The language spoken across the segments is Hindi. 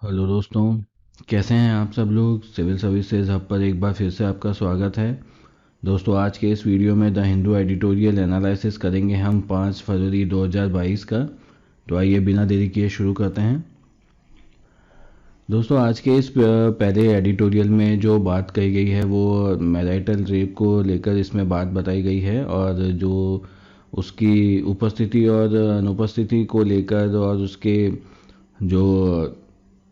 हेलो दोस्तों। कैसे हैं आप सब लोग। सिविल सर्विसेज हब पर एक बार फिर से आपका स्वागत है। दोस्तों, आज के इस वीडियो में द हिंदू एडिटोरियल एनालिसिस करेंगे हम 5 फरवरी 2022 का। तो आइए बिना देरी किए शुरू करते हैं। दोस्तों, आज के इस पहले एडिटोरियल में जो बात कही गई है वो मैरिटल रेप को लेकर इसमें बात बताई गई है, और जो उसकी उपस्थिति और अनुपस्थिति को लेकर और उसके जो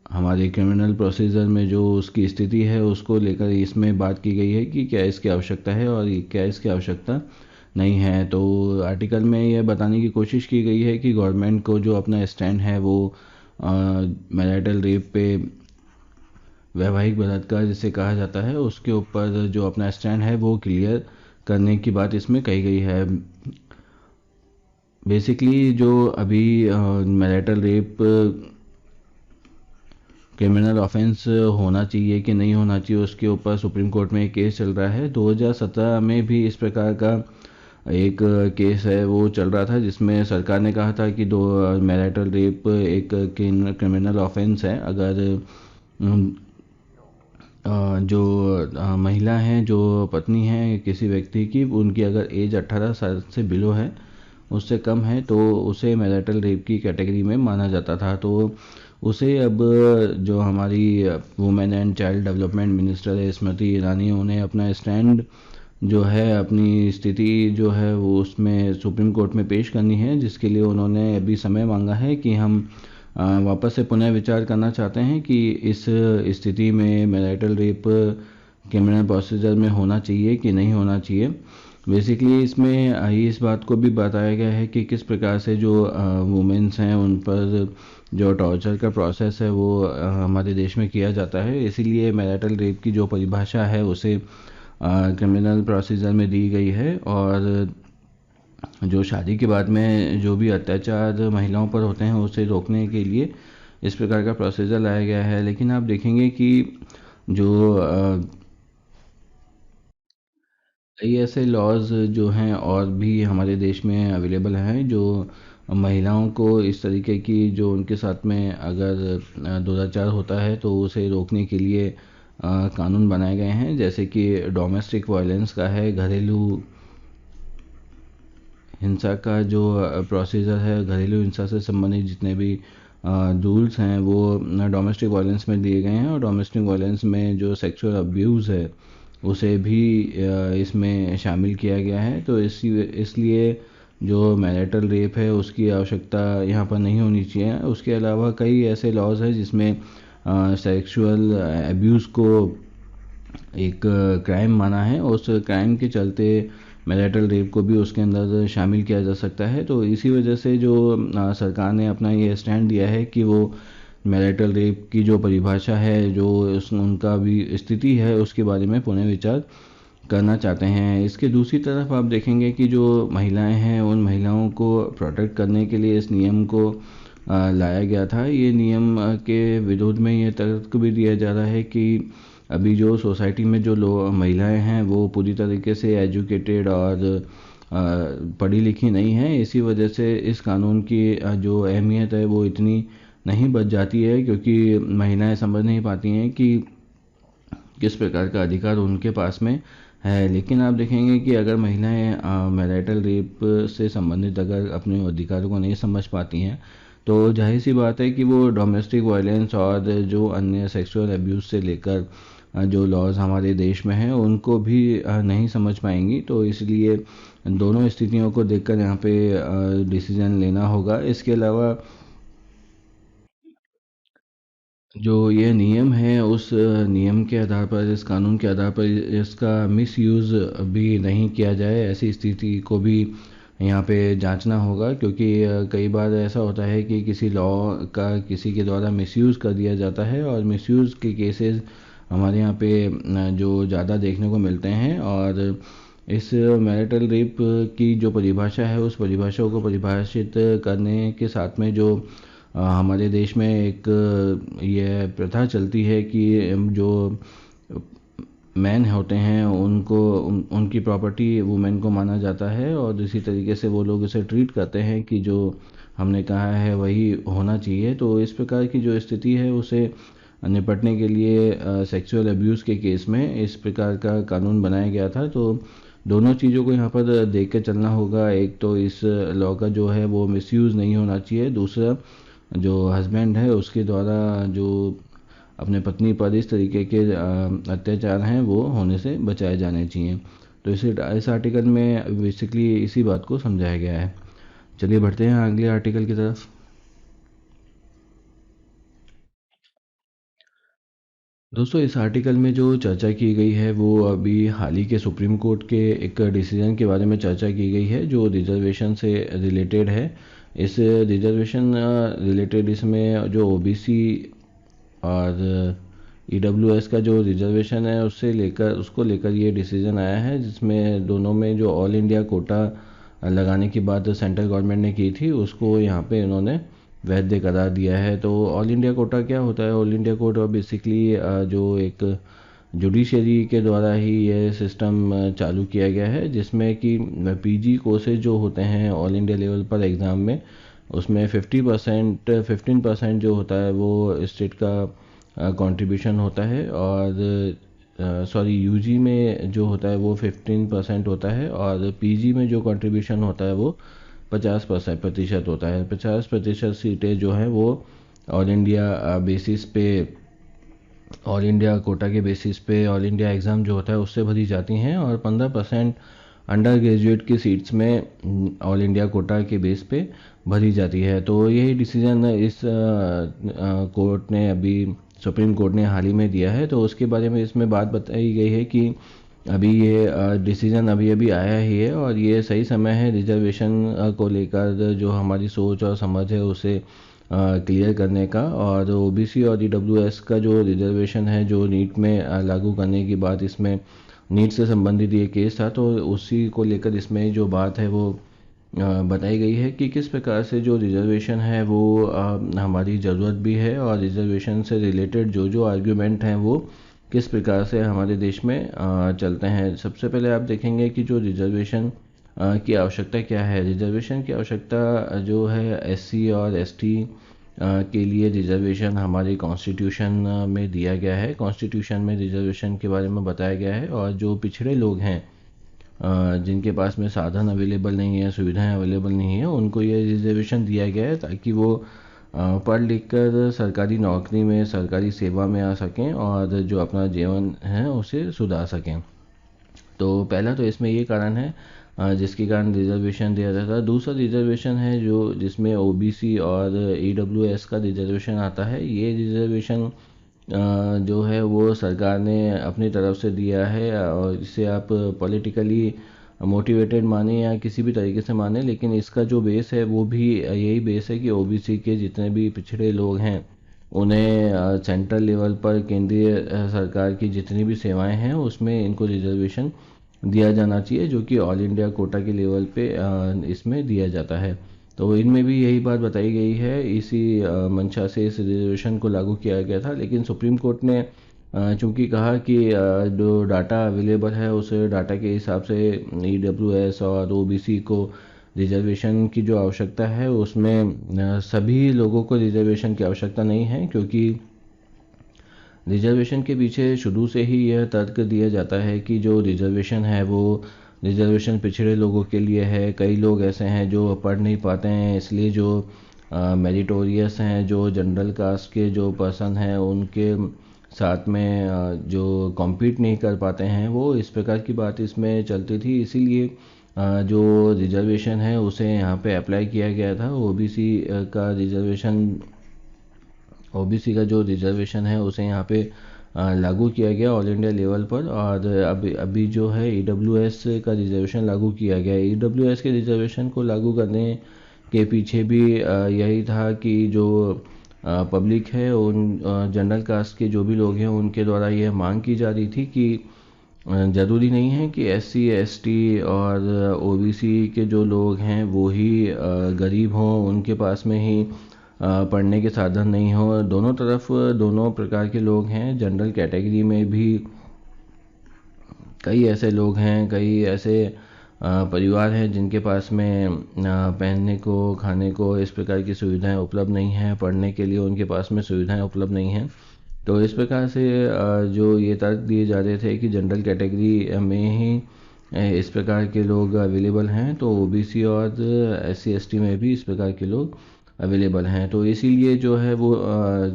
हमारे क्रिमिनल प्रोसीजर में जो उसकी स्थिति है उसको लेकर इसमें बात की गई है कि क्या इसकी आवश्यकता है और क्या इसकी आवश्यकता नहीं है। तो आर्टिकल में यह बताने की कोशिश की गई है कि गवर्नमेंट को जो अपना स्टैंड है वो मैरिटल रेप पे, वैवाहिक बलात्कार जिसे कहा जाता है, उसके ऊपर जो अपना स्टैंड है वो क्लियर करने की बात इसमें कही गई है। बेसिकली जो अभी मैरिटल रेप क्रिमिनल ऑफेंस होना चाहिए कि नहीं होना चाहिए उसके ऊपर सुप्रीम कोर्ट में एक केस चल रहा है। 2017 में भी इस प्रकार का एक केस है वो चल रहा था, जिसमें सरकार ने कहा था कि दो मैरिटल रेप एक क्रिमिनल ऑफेंस है अगर अम, जो महिला हैं, जो पत्नी है किसी व्यक्ति की, उनकी अगर एज 18 साल से बिलो है, उससे कम है, तो उसे मैरिटल रेप की कैटेगरी में माना जाता था। तो उसे अब जो हमारी women and child development minister है स्मृति ईरानी, उन्हें अपना स्टैंड जो है, अपनी स्थिति जो है वो उसमें सुप्रीम कोर्ट में पेश करनी है, जिसके लिए उन्होंने अभी समय मांगा है कि हम वापस से पुनः विचार करना चाहते हैं कि इस स्थिति में मैरिटल रेप क्रिमिनल प्रोसीजर में होना चाहिए कि नहीं होना चाहिए। बेसिकली इसमें इस बात को भी बताया गया है कि किस प्रकार से जो वुमेन्स हैं उन पर जो टॉर्चर का प्रोसेस है वो हमारे देश में किया जाता है। इसीलिए मैरिटल रेप की जो परिभाषा है उसे क्रिमिनल प्रोसीजर में दी गई है, और जो शादी के बाद में जो भी अत्याचार महिलाओं पर होते हैं उसे रोकने के लिए इस प्रकार का प्रोसीजर लाया गया है। लेकिन आप देखेंगे कि जो कई ऐसे लॉज जो हैं और भी हमारे देश में अवेलेबल हैं, जो महिलाओं को इस तरीके की जो उनके साथ में अगर दुराचार होता है तो उसे रोकने के लिए कानून बनाए गए हैं। जैसे कि डोमेस्टिक वायलेंस का है, घरेलू हिंसा का जो प्रोसीजर है, घरेलू हिंसा से संबंधित जितने भी रूल्स हैं वो डोमेस्टिक वायलेंस में दिए गए हैं, और डोमेस्टिक वायलेंस में जो सेक्सुअल अब्यूज़ है उसे भी इसमें शामिल किया गया है। तो इसलिए जो मैरिटल रेप है उसकी आवश्यकता यहाँ पर नहीं होनी चाहिए। उसके अलावा कई ऐसे लॉज हैं जिसमें सेक्सुअल अब्यूज़ को एक क्राइम माना है, उस क्राइम के चलते मैरिटल रेप को भी उसके अंदर शामिल किया जा सकता है। तो इसी वजह से जो सरकार ने अपना ये स्टैंड दिया है कि वो मैरिटल रेप की जो परिभाषा है, जो उनका भी स्थिति है, उसके बारे में पुनः विचार करना चाहते हैं। इसके दूसरी तरफ आप देखेंगे कि जो महिलाएं हैं उन महिलाओं को प्रोटेक्ट करने के लिए इस नियम को लाया गया था। ये नियम के विरोध में ये तर्क भी दिया जा रहा है कि अभी जो सोसाइटी में जो लोग महिलाएं हैं वो पूरी तरीके से एजुकेटेड और पढ़ी लिखी नहीं है। इसी वजह से इस कानून की जो अहमियत है वो इतनी नहीं बच जाती है, क्योंकि महिलाएं समझ नहीं पाती हैं कि किस प्रकार का अधिकार उनके पास में है। लेकिन आप देखेंगे कि अगर महिलाएं मैरिटल रेप से संबंधित अगर अपने अधिकारों को नहीं समझ पाती हैं, तो जाहिर सी बात है कि वो डोमेस्टिक वायलेंस और जो अन्य सेक्सुअल अब्यूज़ से लेकर जो लॉज हमारे देश में हैं उनको भी नहीं समझ पाएंगी। तो इसलिए दोनों स्थितियों को देखकर यहाँ पे डिसीजन लेना होगा। इसके अलावा जो ये नियम है उस नियम के आधार पर, इस कानून के आधार पर इसका मिसयूज़ भी नहीं किया जाए, ऐसी स्थिति को भी यहाँ पे जांचना होगा। क्योंकि कई बार ऐसा होता है कि किसी लॉ का किसी के द्वारा मिसयूज़ कर दिया जाता है, और मिसयूज़ के केसेस हमारे यहाँ पे जो ज़्यादा देखने को मिलते हैं। और इस मैरिटल रेप की जो परिभाषा है उस परिभाषा को परिभाषित करने के साथ में जो हमारे देश में एक ये प्रथा चलती है कि जो मैन होते हैं उनकी प्रॉपर्टी वुमेन को माना जाता है, और इसी तरीके से वो लोग इसे ट्रीट करते हैं कि जो हमने कहा है वही होना चाहिए। तो इस प्रकार की जो स्थिति है उसे निपटने के लिए सेक्सुअल अब्यूज़ के केस में इस प्रकार का कानून बनाया गया था। तो दोनों चीज़ों को यहाँ पर देख के चलना होगा। एक तो इस लॉ का जो है वो मिसयूज़ नहीं होना चाहिए, दूसरा जो हस्बैंड है उसके द्वारा जो अपने पत्नी पर इस तरीके के अत्याचार हैं वो होने से बचाए जाने चाहिए। तो इस आर्टिकल में बेसिकली इसी बात को समझाया गया है। चलिए बढ़ते हैं अगले आर्टिकल की तरफ। दोस्तों, इस आर्टिकल में जो चर्चा की गई है वो अभी हाल ही के सुप्रीम कोर्ट के एक डिसीजन के बारे में चर्चा की गई है जो रिजर्वेशन से रिलेटेड है। इस रिजर्वेशन रिलेटेड इसमें जो ओबीसी और ईडब्ल्यूएस का जो रिजर्वेशन है उसको लेकर ये डिसीजन आया है, जिसमें दोनों में जो ऑल इंडिया कोटा लगाने की बात सेंट्रल गवर्नमेंट ने की थी उसको यहाँ पे इन्होंने वैध करार दिया है। तो ऑल इंडिया कोटा क्या होता है? ऑल इंडिया कोटा बेसिकली जो एक जुडिशरी के द्वारा ही ये सिस्टम चालू किया गया है, जिसमें कि पीजी कोर्सेज जो होते हैं ऑल इंडिया लेवल पर एग्ज़ाम में, उसमें 15% जो होता है वो स्टेट का कंट्रीब्यूशन होता है, और सॉरी यूजी में जो होता है वो 15% होता है, और पीजी में जो कंट्रीब्यूशन होता है वो 50% होता है। 50% सीटें जो हैं वो ऑल इंडिया बेसिस पे, ऑल इंडिया कोटा के बेसिस पे ऑल इंडिया एग्ज़ाम जो होता है उससे भरी जाती हैं, और 15% अंडर ग्रेजुएट की सीट्स में ऑल इंडिया कोटा के बेस पे भरी जाती है। तो यही डिसीजन इस कोर्ट ने अभी सुप्रीम कोर्ट ने हाल ही में दिया है। तो उसके बारे में इसमें बात बताई गई है कि अभी ये डिसीजन अभी अभी आया ही है, और ये सही समय है रिजर्वेशन को लेकर जो हमारी सोच और समझ है उसे क्लियर करने का। और ओबीसी और ईडब्ल्यूएस का जो रिजर्वेशन है जो नीट में लागू करने की बात, इसमें नीट से संबंधित ये केस था, तो उसी को लेकर इसमें जो बात है वो बताई गई है कि किस प्रकार से जो रिजर्वेशन है वो हमारी ज़रूरत भी है, और रिजर्वेशन से रिलेटेड जो जो आर्ग्यूमेंट हैं वो किस प्रकार से हमारे देश में चलते हैं। सबसे पहले आप देखेंगे कि जो रिजर्वेशन की आवश्यकता क्या है। रिजर्वेशन की आवश्यकता जो है एससी और एसटी के लिए रिजर्वेशन हमारे कॉन्स्टिट्यूशन में दिया गया है। कॉन्स्टिट्यूशन में रिजर्वेशन के बारे में बताया गया है, और जो पिछड़े लोग हैं जिनके पास में साधन अवेलेबल नहीं है, सुविधाएं अवेलेबल नहीं है, उनको ये रिजर्वेशन दिया गया है ताकि वो पढ़ लिख कर सरकारी नौकरी में, सरकारी सेवा में आ सकें और जो अपना जीवन है उसे सुधार सकें। तो पहला तो इसमें ये कारण है जिसके कारण रिजर्वेशन दिया जाता है। दूसरा रिजर्वेशन है जो जिसमें ओबीसी और ईडब्ल्यूएस का रिजर्वेशन आता है। ये रिजर्वेशन जो है वो सरकार ने अपनी तरफ से दिया है, और इसे आप पॉलिटिकली मोटिवेटेड माने या किसी भी तरीके से माने, लेकिन इसका जो बेस है वो भी यही बेस है कि ओबीसी के जितने भी पिछड़े लोग हैं उन्हें सेंट्रल लेवल पर केंद्रीय सरकार की जितनी भी सेवाएं हैं उसमें इनको रिजर्वेशन दिया जाना चाहिए, जो कि ऑल इंडिया कोटा के लेवल पे इसमें दिया जाता है। तो इनमें भी यही बात बताई गई है, इसी मंशा से इस रिजर्वेशन को लागू किया गया था। लेकिन सुप्रीम कोर्ट ने चूंकि कहा कि जो डाटा अवेलेबल है उस डाटा के हिसाब से ईडब्ल्यूएस और ओबीसी को रिजर्वेशन की जो आवश्यकता है उसमें सभी लोगों को रिजर्वेशन की आवश्यकता नहीं है, क्योंकि रिजर्वेशन के पीछे शुरू से ही यह तर्क दिया जाता है कि जो रिजर्वेशन है वो रिजर्वेशन पिछड़े लोगों के लिए है। कई लोग ऐसे हैं जो पढ़ नहीं पाते हैं, इसलिए जो मेरिटोरियस हैं, जो जनरल कास्ट के जो पर्सन हैं उनके साथ में जो कॉम्पीट नहीं कर पाते हैं, वो इस प्रकार की बात इसमें चलती थी। इसीलिए जो रिजर्वेशन है उसे यहाँ पे अप्लाई किया गया था। ओबीसी का जो रिजर्वेशन है उसे यहाँ पे लागू किया गया ऑल इंडिया लेवल पर, और अभी जो है ईडब्ल्यूएस का रिजर्वेशन लागू किया गया। ईडब्ल्यूएस के रिजर्वेशन को लागू करने के पीछे भी यही था कि जो पब्लिक है उन जनरल कास्ट के जो भी लोग हैं उनके द्वारा यह मांग की जा रही थी कि ज़रूरी नहीं है कि एससी एसटी और ओबीसी के जो लोग हैं वो ही गरीब हों, उनके पास में ही पढ़ने के साधन नहीं हो। दोनों तरफ दोनों प्रकार के लोग हैं। जनरल कैटेगरी में भी कई ऐसे लोग हैं, कई ऐसे परिवार हैं जिनके पास में पहनने को, खाने को इस प्रकार की सुविधाएं उपलब्ध नहीं हैं, पढ़ने के लिए उनके पास में सुविधाएं उपलब्ध नहीं हैं। तो इस प्रकार से जो ये तर्क दिए जा रहे थे कि जनरल कैटेगरी में ही इस प्रकार के लोग अवेलेबल हैं, तो ओबीसी और एससी एसटी में भी इस प्रकार के लोग अवेलेबल हैं। तो इसीलिए जो है वो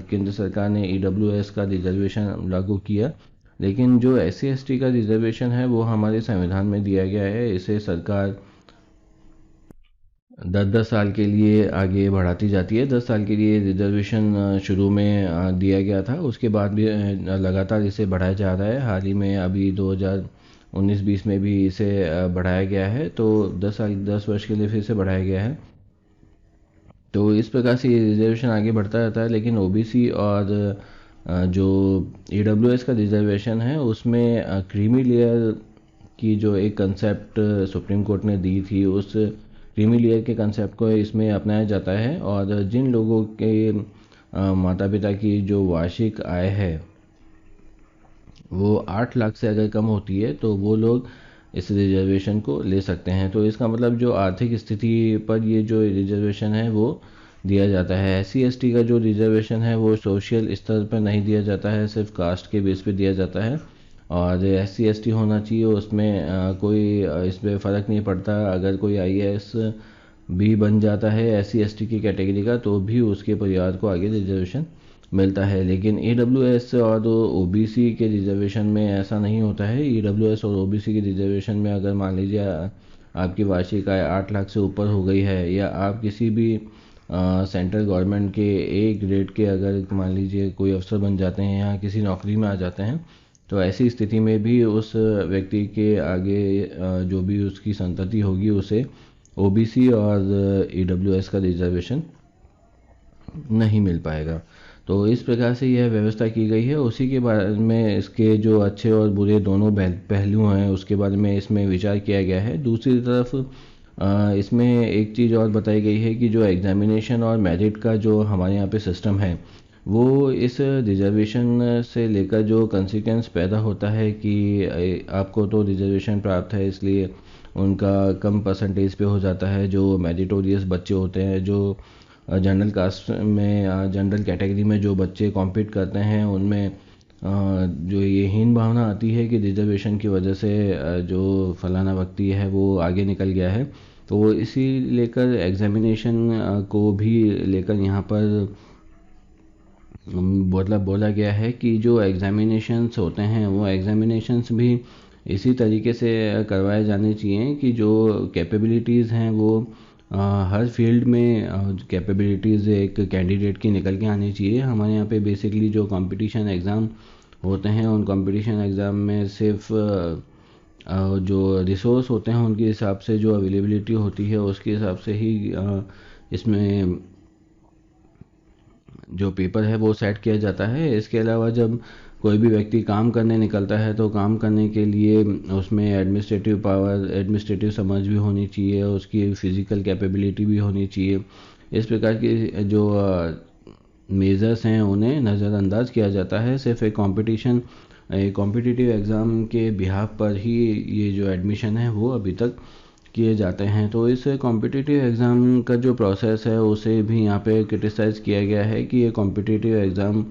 केंद्र सरकार ने ईडब्ल्यूएस का रिजर्वेशन लागू किया। लेकिन जो एससी एसटी का रिजर्वेशन है वो हमारे संविधान में दिया गया है। इसे सरकार 10-10 साल के लिए आगे बढ़ाती जाती है। 10 साल के लिए रिजर्वेशन शुरू में दिया गया था, उसके बाद भी लगातार इसे बढ़ाया जा रहा है। हाल ही में अभी 2019-20 में भी इसे बढ़ाया गया है, तो 10 वर्ष के लिए फिर से बढ़ाया गया है। तो इस प्रकार से ये रिजर्वेशन आगे बढ़ता रहता है। लेकिन ओबीसी और जो ईडब्ल्यूएस का रिजर्वेशन है उसमें क्रीमी लेयर की जो एक कंसेप्ट सुप्रीम कोर्ट ने दी थी, उस क्रीमी लेयर के कंसेप्ट को इसमें अपनाया जाता है। और जिन लोगों के माता पिता की जो वार्षिक आय है वो 8 लाख से अगर कम होती है तो वो लोग इस रिजर्वेशन को ले सकते हैं। तो इसका मतलब जो आर्थिक स्थिति पर ये जो रिजर्वेशन है वो दिया जाता है। एससी एसटी का जो रिजर्वेशन है वो सोशल स्तर पर नहीं दिया जाता है, सिर्फ कास्ट के बेस पे दिया जाता है। और एससी एसटी होना चाहिए, उसमें कोई इस पर फ़र्क नहीं पड़ता। अगर कोई आईएएस भी बन जाता है एससी एसटी की कैटेगरी का तो भी उसके परिवार को आगे रिजर्वेशन मिलता है। लेकिन ईडब्ल्यूएस और ओबीसी के रिजर्वेशन में ऐसा नहीं होता है। ईडब्ल्यूएस और ओबीसी के रिजर्वेशन में अगर मान लीजिए आपकी वार्षिक आय 8 लाख से ऊपर हो गई है, या आप किसी भी सेंट्रल गवर्नमेंट के ए ग्रेड के अगर मान लीजिए कोई अफसर बन जाते हैं या किसी नौकरी में आ जाते हैं, तो ऐसी स्थिति में भी उस व्यक्ति के आगे जो भी उसकी संतति होगी उसे ओबीसी और ईडब्ल्यूएस का रिजर्वेशन नहीं मिल पाएगा। तो इस प्रकार से यह व्यवस्था की गई है। उसी के बारे में इसके जो अच्छे और बुरे दोनों पहलू हैं उसके बारे में इसमें विचार किया गया है। दूसरी तरफ इसमें एक चीज़ और बताई गई है कि जो एग्जामिनेशन और मेरिट का जो हमारे यहाँ पे सिस्टम है वो इस रिजर्वेशन से लेकर जो कंसिक्वेंस पैदा होता है कि आपको तो रिजर्वेशन प्राप्त है इसलिए उनका कम परसेंटेज पे हो जाता है। जो मेरिटोरियस बच्चे होते हैं, जो जनरल कास्ट में जनरल कैटेगरी में जो बच्चे कॉम्पीट करते हैं, उनमें जो ये हीन भावना आती है कि रिजर्वेशन की वजह से जो फलाना व्यक्ति है वो आगे निकल गया है। तो इसी लेकर एग्जामिनेशन को भी लेकर यहाँ पर बोला गया है कि जो एग्जामिनेशंस होते हैं वो एग्जामिनेशंस भी इसी तरीके से करवाए जाने चाहिए कि जो कैपेबिलिटीज़ हैं वो हर फील्ड में कैपेबिलिटीज़ एक कैंडिडेट की निकल के आनी चाहिए। हमारे यहाँ पे बेसिकली जो कंपटीशन एग्ज़ाम होते हैं उन कंपटीशन एग्ज़ाम में सिर्फ जो रिसोर्स होते हैं उनके हिसाब से जो अवेलेबिलिटी होती है उसके हिसाब से ही इसमें जो पेपर है वो सेट किया जाता है। इसके अलावा जब कोई भी व्यक्ति काम करने निकलता है तो काम करने के लिए उसमें एडमिनिस्ट्रेटिव पावर, एडमिनिस्ट्रेटिव समझ भी होनी चाहिए, उसकी फ़िज़िकल कैपेबिलिटी भी होनी चाहिए। इस प्रकार की जो मेजर्स हैं उन्हें नज़रअंदाज किया जाता है। सिर्फ एक कॉम्पिटिटिव एग्ज़ाम के बिहाफ पर ही ये जो एडमिशन है वो अभी तक किए जाते हैं। तो इस कॉम्पिटिटिव एग्ज़ाम का जो प्रोसेस है उसे भी यहाँ पे क्रिटिसाइज़ किया गया है कि ये कॉम्पिटिटिव एग्ज़ाम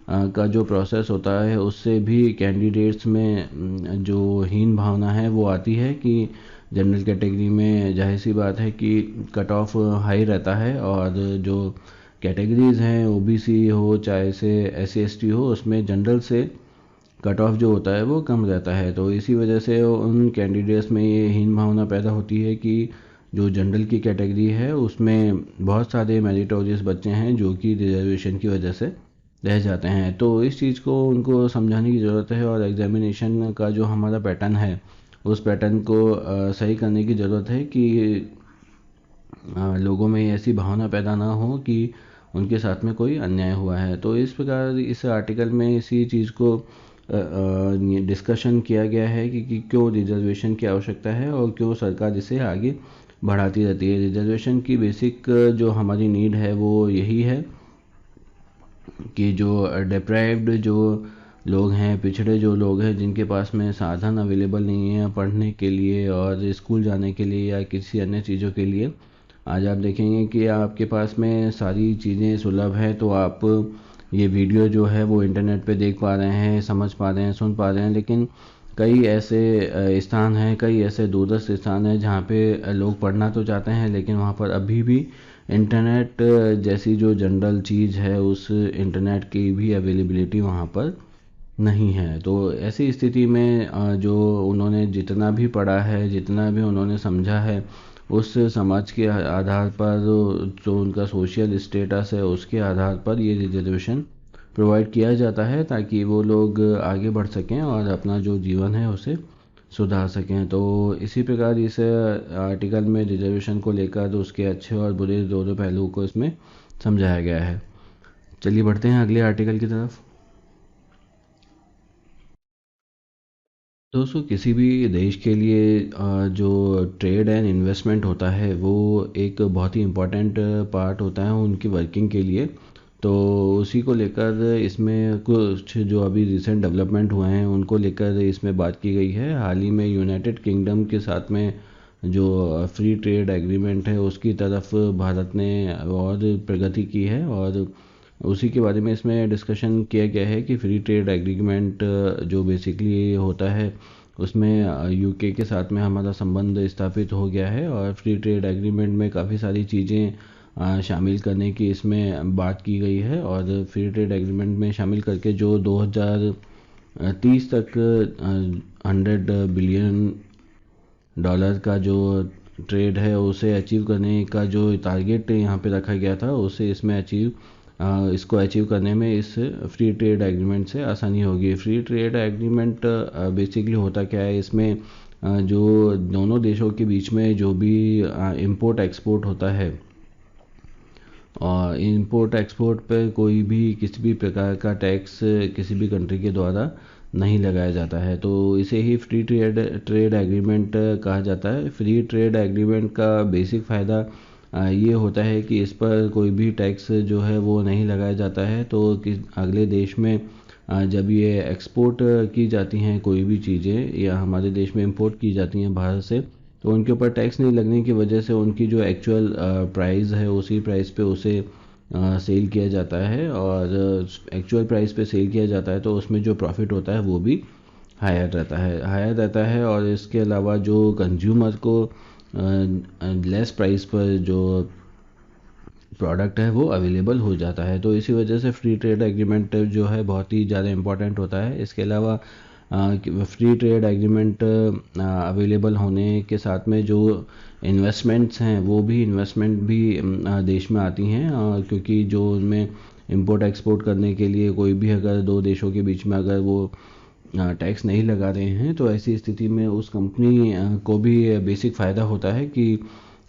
का जो प्रोसेस होता है उससे भी कैंडिडेट्स में जो हीन भावना है वो आती है कि जनरल कैटेगरी में जाहिर सी बात है कि कट ऑफ हाई रहता है, और जो कैटेगरीज़ हैं ओबीसी हो चाहे से एससी एसटी हो उसमें जनरल से कट ऑफ जो होता है वो कम रहता है। तो इसी वजह से उन कैंडिडेट्स में ये हीन भावना पैदा होती है कि जो जनरल की कैटेगरी है उसमें बहुत सारे मेरिटोरियस बच्चे हैं जो कि रिजर्वेशन की वजह से रह जाते हैं। तो इस चीज़ को उनको समझाने की ज़रूरत है, और एग्जामिनेशन का जो हमारा पैटर्न है उस पैटर्न को सही करने की ज़रूरत है कि लोगों में ऐसी भावना पैदा ना हो कि उनके साथ में कोई अन्याय हुआ है। तो इस प्रकार इस आर्टिकल में इसी चीज़ को डिस्कशन किया गया है कि क्यों रिजर्वेशन की आवश्यकता है और क्यों सरकार इसे आगे बढ़ाती रहती है। रिजर्वेशन की बेसिक जो हमारी नीड है वो यही है कि जो डिप्राइव्ड जो लोग हैं, पिछड़े जो लोग हैं जिनके पास में साधन अवेलेबल नहीं है पढ़ने के लिए और स्कूल जाने के लिए या किसी अन्य चीज़ों के लिए, आज आप देखेंगे कि आपके पास में सारी चीज़ें सुलभ हैं, तो आप ये वीडियो जो है वो इंटरनेट पे देख पा रहे हैं, समझ पा रहे हैं, सुन पा रहे हैं। लेकिन कई ऐसे स्थान हैं, कई ऐसे दूरस्थ स्थान हैं जहाँ पे लोग पढ़ना तो चाहते हैं, लेकिन वहाँ पर अभी भी इंटरनेट जैसी जो जनरल चीज़ है, उस इंटरनेट की भी अवेलेबिलिटी वहाँ पर नहीं है। तो ऐसी स्थिति में जो उन्होंने जितना भी पढ़ा है, जितना भी उन्होंने समझा है, उस समाज के आधार पर जो उनका सोशल स्टेटस है, उसके आधार पर ये रिजर्वेशन प्रोवाइड किया जाता है, ताकि वो लोग आगे बढ़ सकें और अपना जो जीवन है उसे सुधार सकें। तो इसी प्रकार इस आर्टिकल में रिजर्वेशन को लेकर तो उसके अच्छे और बुरे दोनों पहलुओं को इसमें समझाया गया है। चलिए बढ़ते हैं अगले आर्टिकल की तरफ। दोस्तों, किसी भी देश के लिए जो ट्रेड एंड इन्वेस्टमेंट होता है वो एक बहुत ही इम्पोर्टेंट पार्ट होता है उनकी वर्किंग के लिए। तो उसी को लेकर इसमें कुछ जो अभी रिसेंट डेवलपमेंट हुए हैं उनको लेकर इसमें बात की गई है। हाल ही में यूनाइटेड किंगडम के साथ में जो फ्री ट्रेड एग्रीमेंट है उसकी तरफ भारत ने और प्रगति की है, और उसी के बारे में इसमें डिस्कशन किया गया है कि फ्री ट्रेड एग्रीमेंट जो बेसिकली होता है उसमें यूके के साथ में हमारा संबंध स्थापित हो गया है, और फ्री ट्रेड एग्रीमेंट में काफ़ी सारी चीज़ें शामिल करने की इसमें बात की गई है। और फ्री ट्रेड एग्रीमेंट में शामिल करके जो 2030 तक 100 बिलियन डॉलर का जो ट्रेड है उसे अचीव करने का जो टारगेट यहाँ पे रखा गया था, उसे इसको अचीव करने में इस फ्री ट्रेड एग्रीमेंट से आसानी होगी। फ्री ट्रेड एग्रीमेंट बेसिकली होता क्या है, इसमें जो दोनों देशों के बीच में जो भी इंपोर्ट एक्सपोर्ट होता है, और इंपोर्ट एक्सपोर्ट पे कोई भी किसी भी प्रकार का टैक्स किसी भी कंट्री के द्वारा नहीं लगाया जाता है। तो इसे ही फ्री ट्रेड एग्रीमेंट कहा जाता है। फ्री ट्रेड एग्रीमेंट का बेसिक फ़ायदा ये होता है कि इस पर कोई भी टैक्स जो है वो नहीं लगाया जाता है। तो किस अगले देश में जब ये एक्सपोर्ट की जाती हैं कोई भी चीज़ें, या हमारे देश में इंपोर्ट की जाती हैं बाहर से, तो उनके ऊपर टैक्स नहीं लगने की वजह से उनकी जो एक्चुअल प्राइस है उसी प्राइस पे उसे सेल किया जाता है, और एक्चुअल प्राइस पे सेल किया जाता है तो उसमें जो प्रॉफिट होता है वो भी हायर रहता है। और इसके अलावा जो कंज्यूमर को लेस प्राइस पर जो प्रोडक्ट है वो अवेलेबल हो जाता है। तो इसी वजह से फ्री ट्रेड एग्रीमेंट जो है बहुत ही ज़्यादा इम्पोर्टेंट होता है। इसके अलावा फ्री ट्रेड एग्रीमेंट अवेलेबल होने के साथ में जो इन्वेस्टमेंट्स हैं वो भी इन्वेस्टमेंट भी देश में आती हैं, क्योंकि जो उनमें इंपोर्ट एक्सपोर्ट करने के लिए कोई भी अगर दो देशों के बीच में अगर वो टैक्स नहीं लगा रहे हैं, तो ऐसी स्थिति में उस कंपनी को भी बेसिक फ़ायदा होता है कि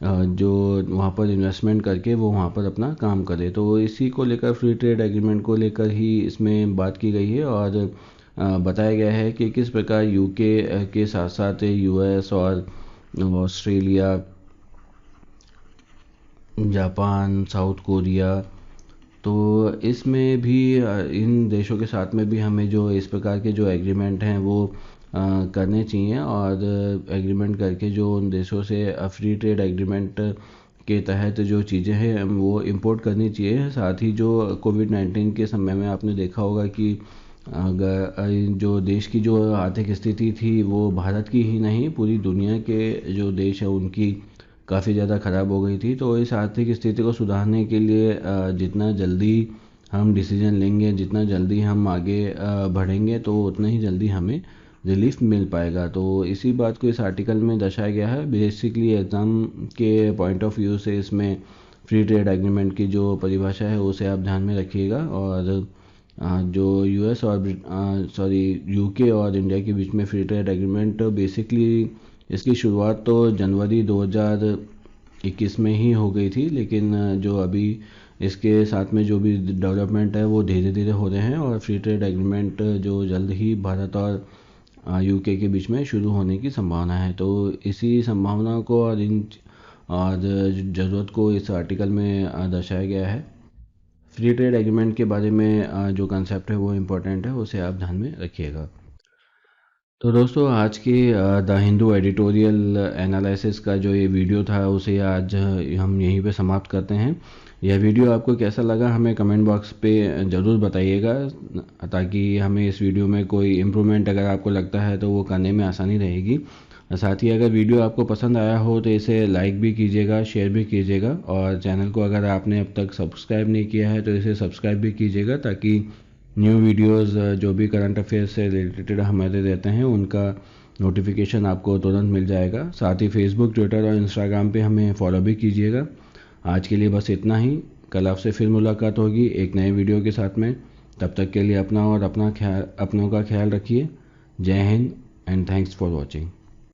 जो वहाँ पर इन्वेस्टमेंट करके वो वहाँ पर अपना काम करे। तो इसी को लेकर फ्री ट्रेड एग्रीमेंट को लेकर ही इसमें बात की गई है, और बताया गया है कि किस प्रकार यूके के साथ साथ यूएस और ऑस्ट्रेलिया, जापान, साउथ कोरिया, तो इसमें भी इन देशों के साथ में भी हमें जो इस प्रकार के जो एग्रीमेंट हैं वो करने चाहिए, और एग्रीमेंट करके जो उन देशों से फ्री ट्रेड एग्रीमेंट के तहत जो चीज़ें हैं वो इंपोर्ट करनी चाहिए। साथ ही जो कोविड-19 के समय में आपने देखा होगा कि अगर जो देश की जो आर्थिक स्थिति थी वो भारत की ही नहीं पूरी दुनिया के जो देश है उनकी काफ़ी ज़्यादा ख़राब हो गई थी। तो इस आर्थिक स्थिति को सुधारने के लिए जितना जल्दी हम डिसीजन लेंगे, जितना जल्दी हम आगे बढ़ेंगे, तो उतना ही जल्दी हमें रिलीफ मिल पाएगा। तो इसी बात को इस आर्टिकल में दर्शाया गया है। बेसिकली एग्ज़ाम के पॉइंट ऑफ व्यू से इसमें फ्री ट्रेड एग्रीमेंट की जो परिभाषा है उसे आप ध्यान में रखिएगा। और जो यूएस और यूके और इंडिया के बीच में फ्री ट्रेड एग्रीमेंट बेसिकली इसकी शुरुआत तो जनवरी 2021 में ही हो गई थी, लेकिन जो अभी इसके साथ में जो भी डेवलपमेंट है वो धीरे धीरे हो रहे हैं, और फ्री ट्रेड एग्रीमेंट जो जल्द ही भारत और यूके के बीच में शुरू होने की संभावना है। तो इसी संभावना को और ज़रूरत को इस आर्टिकल में दर्शाया गया है। फ्री ट्रेड एग्रीमेंट के बारे में जो कंसेप्ट है वो इम्पोर्टेंट है, उसे आप ध्यान में रखिएगा। तो दोस्तों आज की द हिंदू एडिटोरियल एनालिसिस का जो ये वीडियो था उसे आज हम यहीं पे समाप्त करते हैं। यह वीडियो आपको कैसा लगा हमें कमेंट बॉक्स पे ज़रूर बताइएगा, ताकि हमें इस वीडियो में कोई इम्प्रूवमेंट अगर आपको लगता है तो वो करने में आसानी रहेगी। साथ ही अगर वीडियो आपको पसंद आया हो तो इसे लाइक भी कीजिएगा, शेयर भी कीजिएगा, और चैनल को अगर आपने अब तक सब्सक्राइब नहीं किया है तो इसे सब्सक्राइब भी कीजिएगा, ताकि न्यू वीडियोस जो भी करंट अफेयर्स से रिलेटेड हमारे रहते हैं उनका नोटिफिकेशन आपको तुरंत मिल जाएगा। साथ ही फेसबुक, ट्विटर और इंस्टाग्राम पे हमें फॉलो भी कीजिएगा। आज के लिए बस इतना ही। कल आपसे फिर मुलाकात होगी एक नए वीडियो के साथ में। तब तक के लिए अपना और अपनों का ख्याल रखिए। जय Hind and thanks for watching.